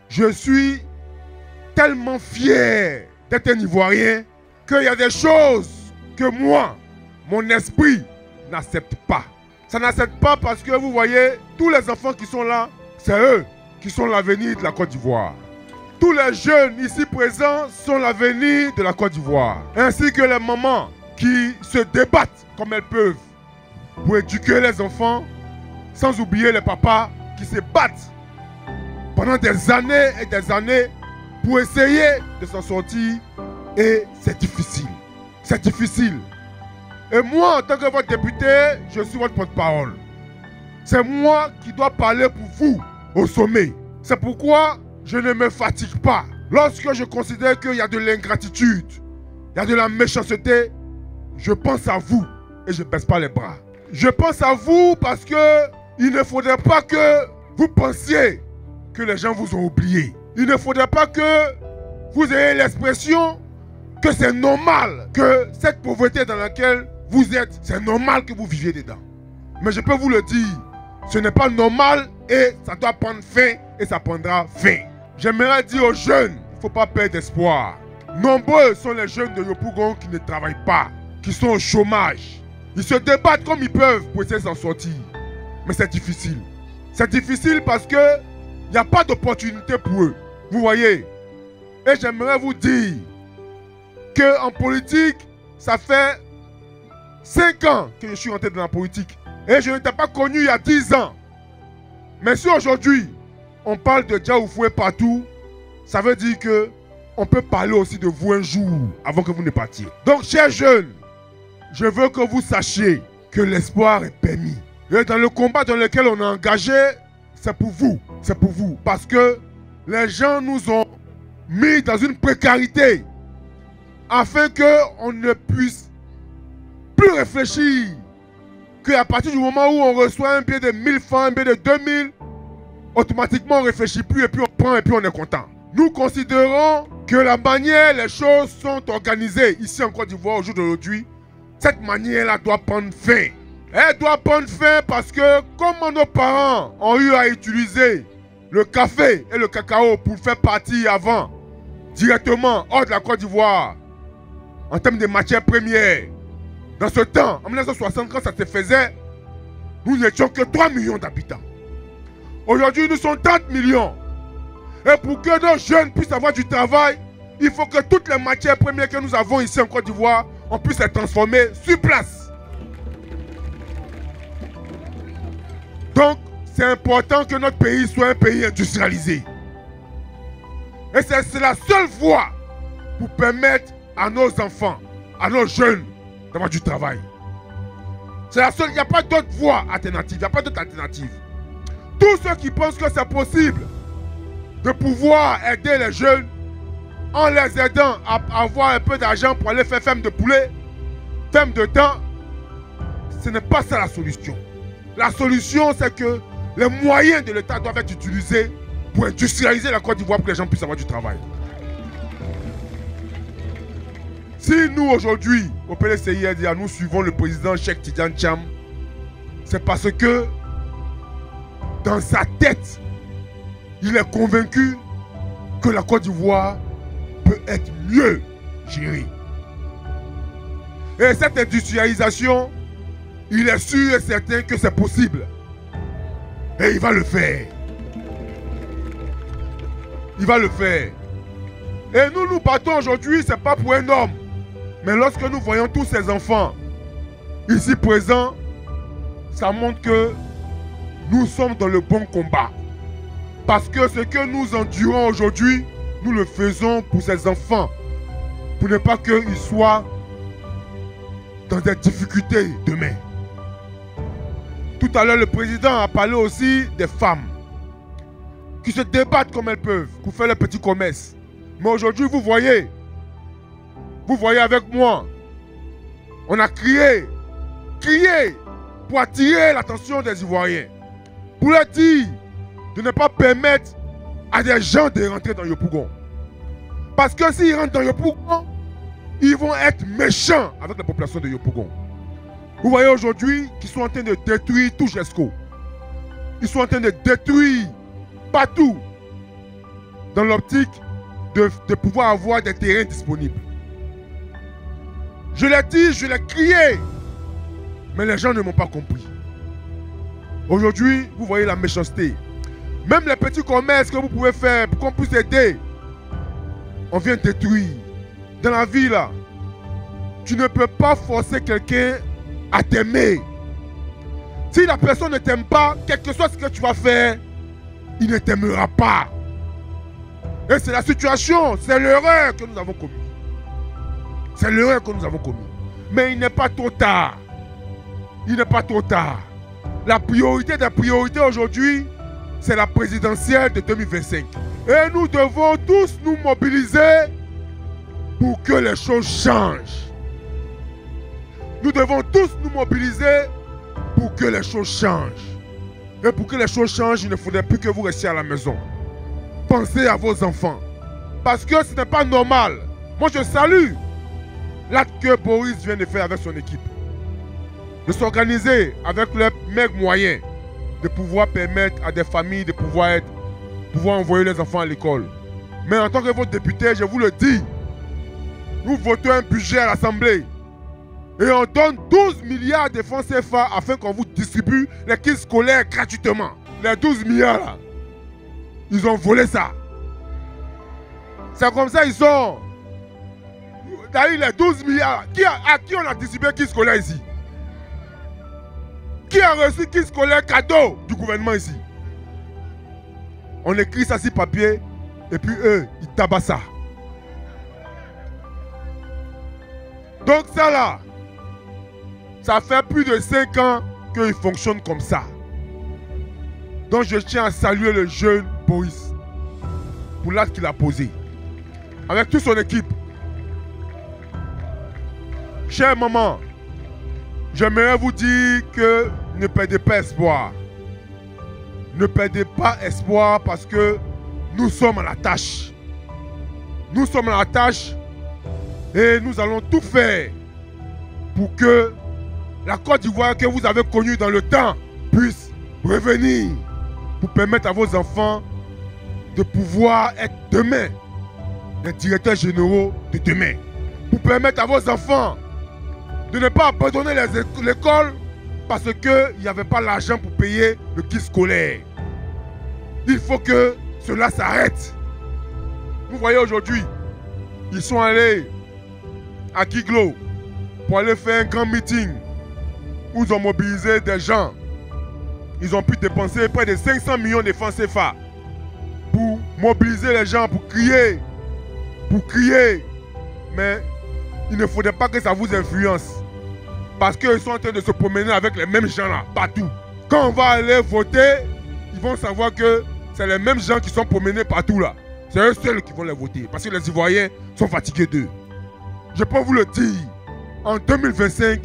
Je suis tellement fier d'être un Ivoirien qu'il y a des choses que moi, mon esprit, n'accepte pas. Ça n'accepte pas parce que vous voyez, tous les enfants qui sont là, c'est eux qui sont l'avenir de la Côte d'Ivoire. Tous les jeunes ici présents sont l'avenir de la Côte d'Ivoire. Ainsi que les mamans qui se débattent comme elles peuvent pour éduquer les enfants, sans oublier les papas qui se battent pendant des années et des années pour essayer de s'en sortir. Et c'est difficile. C'est difficile. Et moi, en tant que votre député, je suis votre porte-parole. C'est moi qui dois parler pour vous au sommet. C'est pourquoi je ne me fatigue pas. Lorsque je considère qu'il y a de l'ingratitude, il y a de la méchanceté, je pense à vous et je ne baisse pas les bras. Je pense à vous parce que il ne faudrait pas que vous pensiez que les gens vous ont oublié. Il ne faudrait pas que vous ayez l'expression que c'est normal que cette pauvreté dans laquelle vous êtes, c'est normal que vous viviez dedans. Mais je peux vous le dire, ce n'est pas normal et ça doit prendre fin et ça prendra fin. J'aimerais dire aux jeunes, il ne faut pas perdre espoir. Nombreux sont les jeunes de Yopougon qui ne travaillent pas, qui sont au chômage. Ils se débattent comme ils peuvent pour essayer de s'en sortir. Mais c'est difficile. C'est difficile parce qu'il n'y a pas d'opportunité pour eux. Vous voyez? Et j'aimerais vous dire qu'en politique, ça fait 5 ans que je suis rentré dans la politique. Et je ne t'ai pas connu il y a 10 ans. Mais si aujourd'hui, on parle de Diaoufoué partout, ça veut dire que on peut parler aussi de vous un jour avant que vous ne partiez. Donc, chers jeunes, je veux que vous sachiez que l'espoir est permis. Et dans le combat dans lequel on est engagé, c'est pour vous. C'est pour vous. Parce que les gens nous ont mis dans une précarité afin qu'on ne puisse plus réfléchir qu'à partir du moment où on reçoit un billet de 1000 francs, un billet de 2000, automatiquement on ne réfléchit plus et puis on prend et puis on est content. Nous considérons que la manière les choses sont organisées ici en Côte d'Ivoire au jour d'aujourd'hui, cette manière-là doit prendre fin. Elle doit prendre fin parce que comme nos parents ont eu à utiliser le café et le cacao pour faire partir avant, directement hors de la Côte d'Ivoire, en termes de matières premières, dans ce temps, en 1960, quand ça se faisait, nous n'étions que 3 millions d'habitants. Aujourd'hui, nous sommes 30 millions. Et pour que nos jeunes puissent avoir du travail, il faut que toutes les matières premières que nous avons ici en Côte d'Ivoire, on puisse les transformer sur place. Donc, c'est important que notre pays soit un pays industrialisé. Et c'est la seule voie pour permettre à nos enfants, à nos jeunes, d'avoir du travail. C'est la seule, il n'y a pas d'autre voie alternative, il n'y a pas d'autre alternative. Tous ceux qui pensent que c'est possible de pouvoir aider les jeunes en les aidant à avoir un peu d'argent pour aller faire ferme de poulet, ferme de dents, ce n'est pas ça la solution. La solution, c'est que les moyens de l'État doivent être utilisés pour industrialiser la Côte d'Ivoire pour que les gens puissent avoir du travail. Si nous, aujourd'hui, au PDCIRDA, nous suivons le président Cheikh Tidiane Cham, c'est parce que dans sa tête, il est convaincu que la Côte d'Ivoire peut être mieux gérée. Et cette industrialisation, il est sûr et certain que c'est possible. Et il va le faire. Il va le faire. Et nous partons aujourd'hui, ce n'est pas pour un homme. Mais lorsque nous voyons tous ces enfants ici présents, ça montre que nous sommes dans le bon combat. Parce que ce que nous endurons aujourd'hui, nous le faisons pour ces enfants. Pour ne pas qu'ils soient dans des difficultés demain. Tout à l'heure, le président a parlé aussi des femmes qui se débattent comme elles peuvent pour faire leur petit commerce. Mais aujourd'hui, vous voyez avec moi, on a crié pour attirer l'attention des Ivoiriens, pour leur dire de ne pas permettre à des gens de rentrer dans Yopougon. Parce que s'ils rentrent dans Yopougon, ils vont être méchants avec la population de Yopougon. Vous voyez aujourd'hui qu'ils sont en train de détruire tout GESCO. Ils sont en train de détruire partout. dans l'optique de pouvoir avoir des terrains disponibles. Je l'ai dit, je l'ai crié, mais les gens ne m'ont pas compris. Aujourd'hui, vous voyez la méchanceté. Même les petits commerces que vous pouvez faire pour qu'on puisse aider, on vient détruire. Dans la vie là, tu ne peux pas forcer quelqu'un à t'aimer. Si la personne ne t'aime pas, quel que soit ce que tu vas faire, il ne t'aimera pas. Et c'est la situation, c'est l'erreur que nous avons commise. C'est l'erreur que nous avons commise. Mais il n'est pas trop tard. Il n'est pas trop tard. La priorité des priorités aujourd'hui, c'est la présidentielle de 2025. Et nous devons tous nous mobiliser pour que les choses changent. Nous devons tous nous mobiliser pour que les choses changent. Et pour que les choses changent, il ne faudrait plus que vous restiez à la maison. Pensez à vos enfants. Parce que ce n'est pas normal. Moi, je salue l'acte que Boris vient de faire avec son équipe. De s'organiser avec leurs mecs moyens. De pouvoir permettre à des familles de pouvoir envoyer les enfants à l'école. Mais en tant que votre député, je vous le dis, nous votons un budget à l'Assemblée. Et on donne 12 milliards de francs CFA afin qu'on vous distribue les kits scolaires gratuitement. Les 12 milliards là, ils ont volé ça. C'est comme ça ils sont. D'ailleurs, les 12 milliards, à qui on a distribué kits scolaires ici? Qui a reçu kits scolaires cadeau du gouvernement ici? On écrit ça sur papier et puis eux, ils tabassent ça. Donc ça là, ça fait plus de 5 ans qu'il fonctionne comme ça. Donc je tiens à saluer le jeune Boris pour l'acte qu'il a posé. Avec toute son équipe. Chère maman, j'aimerais vous dire que ne perdez pas espoir. Ne perdez pas espoir parce que nous sommes à la tâche. Nous sommes à la tâche et nous allons tout faire pour que la Côte d'Ivoire que vous avez connue dans le temps puisse revenir pour permettre à vos enfants de pouvoir être demain les directeurs généraux de demain. Pour permettre à vos enfants de ne pas abandonner l'école parce qu'il n'y avait pas l'argent pour payer le kit scolaire. Il faut que cela s'arrête. Vous voyez aujourd'hui, ils sont allés à Kiglo pour aller faire un grand meeting où ils ont mobilisé des gens. Ils ont pu dépenser près de 500 millions de francs CFA pour mobiliser les gens, pour crier. Mais il ne faudrait pas que ça vous influence. Parce qu'ils sont en train de se promener avec les mêmes gens là, partout. Quand on va aller voter, ils vont savoir que c'est les mêmes gens qui sont promenés partout là. C'est eux seuls qui vont les voter. Parce que les Ivoiriens sont fatigués d'eux. Je peux vous le dire, en 2025,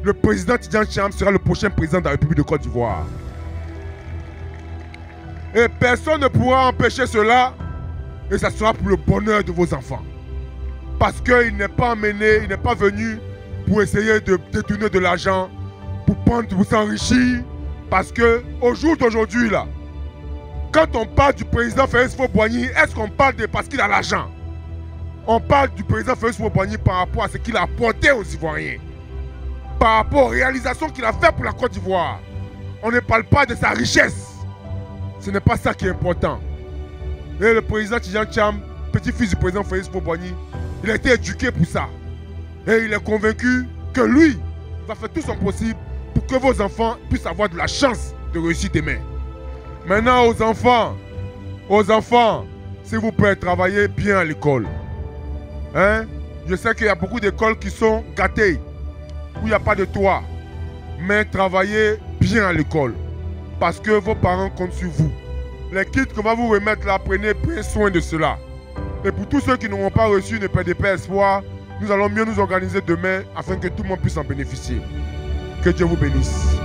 le président Tidjane Thiam sera le prochain président de la République de Côte d'Ivoire. Et personne ne pourra empêcher cela. Et ça sera pour le bonheur de vos enfants. Parce qu'il n'est pas emmené, il n'est pas venu pour essayer de détourner de l'argent, pour s'enrichir. Parce qu'au jour d'aujourd'hui, là, quand on parle du président Félix Houphouët-Boigny, est-ce qu'on parle de parce qu'il a l'argent? On parle du président Félix Houphouët-Boigny par rapport à ce qu'il a apporté aux Ivoiriens. Par rapport aux réalisations qu'il a fait pour la Côte d'Ivoire. On ne parle pas de sa richesse. Ce n'est pas ça qui est important. Et le président Tidjane Thiam, petit-fils du président Félix Houphouët-Boigny, il a été éduqué pour ça. Et il est convaincu que lui va faire tout son possible pour que vos enfants puissent avoir de la chance de réussir demain. Maintenant aux enfants, s'il vous plaît, travaillez bien à l'école. Hein? Je sais qu'il y a beaucoup d'écoles qui sont gâtées, où il n'y a pas de toit. Mais travaillez bien à l'école. Parce que vos parents comptent sur vous. Les kits qu'on va vous remettre là, prenez soin de cela. Et pour tous ceux qui n'auront pas reçu, ne perdez pas espoir. Nous allons mieux nous organiser demain afin que tout le monde puisse en bénéficier. Que Dieu vous bénisse.